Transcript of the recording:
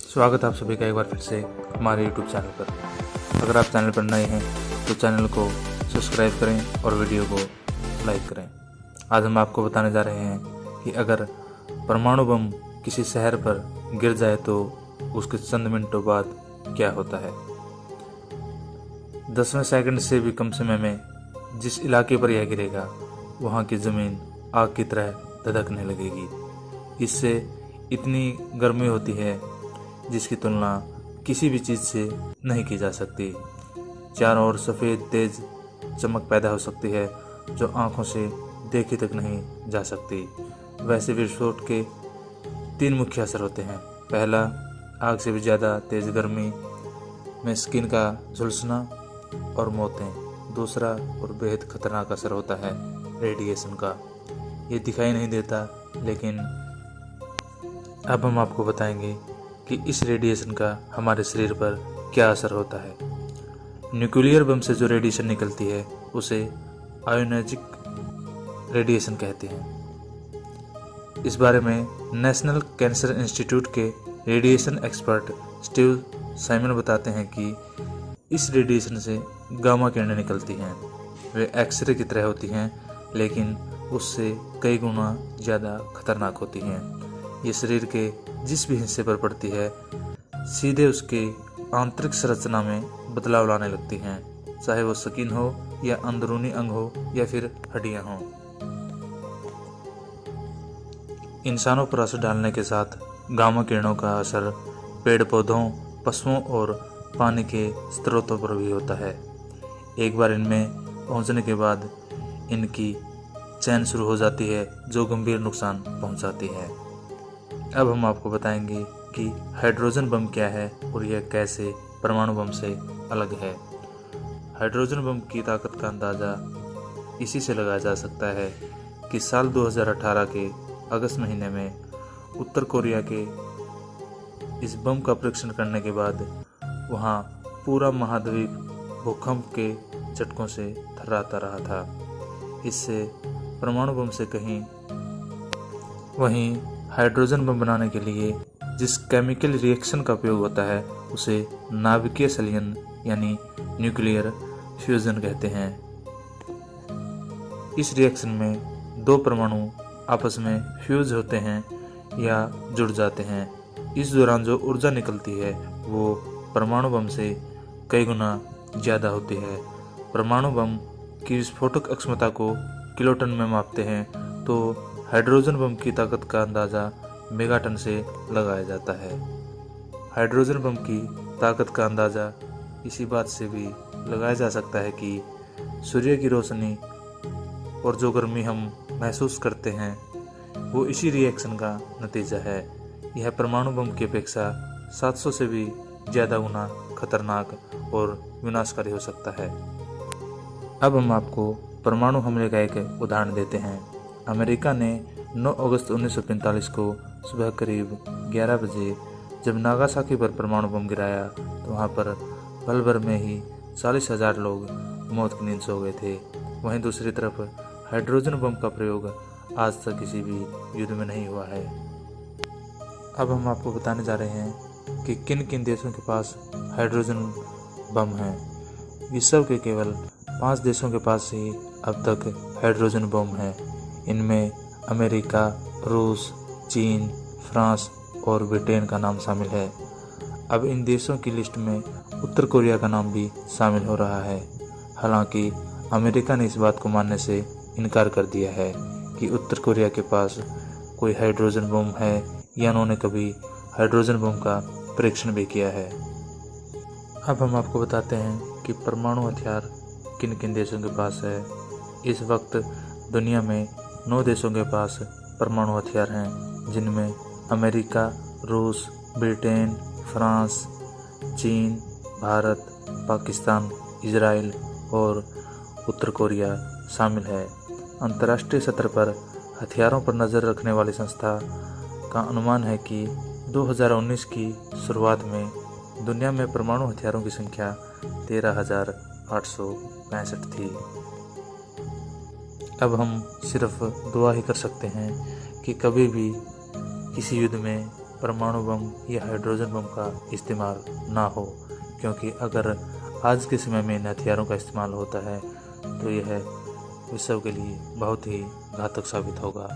स्वागत है आप सभी का एक बार फिर से हमारे YouTube चैनल पर। अगर आप चैनल पर नए हैं तो चैनल को सब्सक्राइब करें और वीडियो को लाइक करें। आज हम आपको बताने जा रहे हैं कि अगर परमाणु बम किसी शहर पर गिर जाए तो उसके चंद मिनटों बाद क्या होता है। 10वें सेकंड से भी कम समय में जिस इलाके पर यह गिरेगा वहाँ की ज़मीन आग की तरह धधकने लगेगी। इससे इतनी गर्मी होती है जिसकी तुलना किसी भी चीज़ से नहीं की जा सकती। चारों ओर सफ़ेद तेज चमक पैदा हो सकती है जो आंखों से देखी तक नहीं जा सकती। वैसे विस्फोट के 3 मुख्य असर होते हैं। पहला, आग से भी ज़्यादा तेज़ गर्मी में स्किन का झुलसना और मौतें। दूसरा और बेहद खतरनाक असर होता है रेडिएशन का। ये दिखाई नहीं देता, लेकिन अब हम आपको बताएंगे कि इस रेडिएशन का हमारे शरीर पर क्या असर होता है। न्यूक्लियर बम से जो रेडिएशन निकलती है उसे आयोनोजिक रेडिएशन कहते हैं। इस बारे में नेशनल कैंसर इंस्टीट्यूट के रेडिएशन एक्सपर्ट स्टीव साइमन बताते हैं कि इस रेडिएशन से गामा किरणें निकलती हैं। वे एक्सरे की तरह होती हैं, लेकिन उससे कई गुना ज़्यादा खतरनाक होती हैं। ये शरीर के जिस भी हिस्से पर पड़ती है सीधे उसके आंतरिक संरचना में बदलाव लाने लगती हैं, चाहे वो स्किन हो या अंदरूनी अंग हो या फिर हड्डियां हों। इंसानों पर असर डालने के साथ गामा किरणों का असर पेड़ पौधों, पशुओं और पानी के स्रोतों पर भी होता है। एक बार इनमें पहुंचने के बाद इनकी चैन शुरू हो जाती है जो गंभीर नुकसान पहुंचाती है। अब हम आपको बताएंगे कि हाइड्रोजन बम क्या है और यह कैसे परमाणु बम से अलग है। हाइड्रोजन बम की ताकत का अंदाज़ा इसी से लगाया जा सकता है कि साल 2018 के अगस्त महीने में उत्तर कोरिया के इस बम का परीक्षण करने के बाद वहाँ पूरा महाद्वीप भूकंप के झटकों से थर्राता रहा था। इससे परमाणु बम से कहीं वहीं हाइड्रोजन बम बनाने के लिए जिस केमिकल रिएक्शन का उपयोग होता है उसे नाभिकीय संलयन यानी न्यूक्लियर फ्यूजन कहते हैं। इस रिएक्शन में 2 परमाणु आपस में फ्यूज होते हैं या जुड़ जाते हैं। इस दौरान जो ऊर्जा निकलती है वो परमाणु बम से कई गुना ज़्यादा होती है। परमाणु बम की विस्फोटक क्षमता को किलोटन में मापते हैं, तो हाइड्रोजन बम की ताकत का अंदाज़ा मेगाटन से लगाया जाता है। हाइड्रोजन बम की ताकत का अंदाज़ा इसी बात से भी लगाया जा सकता है कि सूर्य की रोशनी और जो गर्मी हम महसूस करते हैं वो इसी रिएक्शन का नतीजा है। यह परमाणु बम की अपेक्षा 700 से भी ज़्यादा गुना खतरनाक और विनाशकारी हो सकता है। अब हम आपको परमाणु हमले का एक उदाहरण देते हैं। अमेरिका ने 9 अगस्त 1945 को सुबह करीब 11 बजे जब नागासाकी पर परमाणु बम गिराया तो वहाँ पर पल भर में ही 40,000 लोग मौत की नींद सो गए थे। वहीं दूसरी तरफ हाइड्रोजन बम का प्रयोग आज तक किसी भी युद्ध में नहीं हुआ है। अब हम आपको बताने जा रहे हैं कि किन किन देशों के पास हाइड्रोजन बम है। विश्व के केवल 5 देशों के पास ही अब तक हाइड्रोजन बम है। इनमें अमेरिका, रूस, चीन, फ्रांस और ब्रिटेन का नाम शामिल है। अब इन देशों की लिस्ट में उत्तर कोरिया का नाम भी शामिल हो रहा है। हालांकि अमेरिका ने इस बात को मानने से इनकार कर दिया है कि उत्तर कोरिया के पास कोई हाइड्रोजन बम है या उन्होंने कभी हाइड्रोजन बम का परीक्षण भी किया है। अब हम आपको बताते हैं कि परमाणु हथियार किन किन देशों के पास है। इस वक्त दुनिया में 9 देशों के पास परमाणु हथियार हैं, जिनमें अमेरिका, रूस, ब्रिटेन, फ्रांस, चीन, भारत, पाकिस्तान, इजराइल और उत्तर कोरिया शामिल है। अंतर्राष्ट्रीय स्तर पर हथियारों पर नज़र रखने वाली संस्था का अनुमान है कि 2019 की शुरुआत में दुनिया में परमाणु हथियारों की संख्या 13,865 थी। अब हम सिर्फ दुआ ही कर सकते हैं कि कभी भी किसी युद्ध में परमाणु बम या हाइड्रोजन बम का इस्तेमाल ना हो, क्योंकि अगर आज के समय में इन हथियारों का इस्तेमाल होता है तो यह विश्व के लिए बहुत ही घातक साबित होगा।